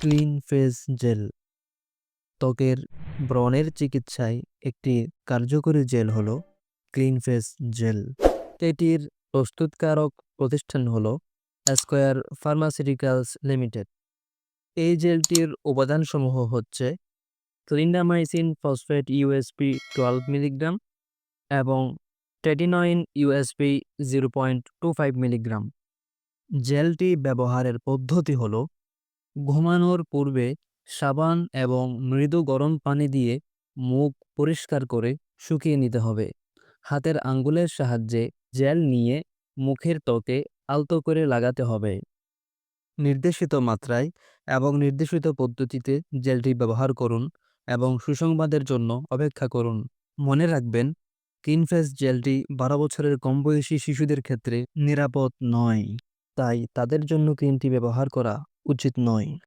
Clean face jail ত্বকের ব্রণের চিকিৎসায় একটি কার্যকরী জেল হলো ক্লিন ফেস জেল। এটির প্রস্তুতকারক প্রতিষ্ঠান হলো স্কয়ার ফার্মাসিউটিক্যালস লিমিটেড। এই জেলটির উপাদানসমূহ হচ্ছে ক্লিন্ডামাইসিন ফসফেট ইউএসপি 12 মিলিগ্রাম এবং টেটিনয়েন ইউএসপি 0.25 মিলিগ্রাম। জেলটি ব্যবহারের পদ্ধতি হলো ঘুমানোর পূর্বে সাবান এবং মৃদু গরম পানি দিয়ে মুখ পরিষ্কার করে শুকিয়ে নিতে হবে। হাতের আঙ্গুলের সাহায্যে জেল নিয়ে মুখের ত্বকে আলতো করে লাগাতে হবে। নির্দেশিত মাত্রায় এবং নির্দেশিত পদ্ধতিতে জেলটি ব্যবহার করুন এবং সুসংবাদের জন্য অপেক্ষা করুন। মনে রাখবেন, ক্লিন ফেস জেলটি 12 বছরের কম বয়সী শিশুদের ক্ষেত্রে নিরাপদ নয়, তাই তাদের জন্য ক্রিমটি ব্যবহার করা উচিত নয়।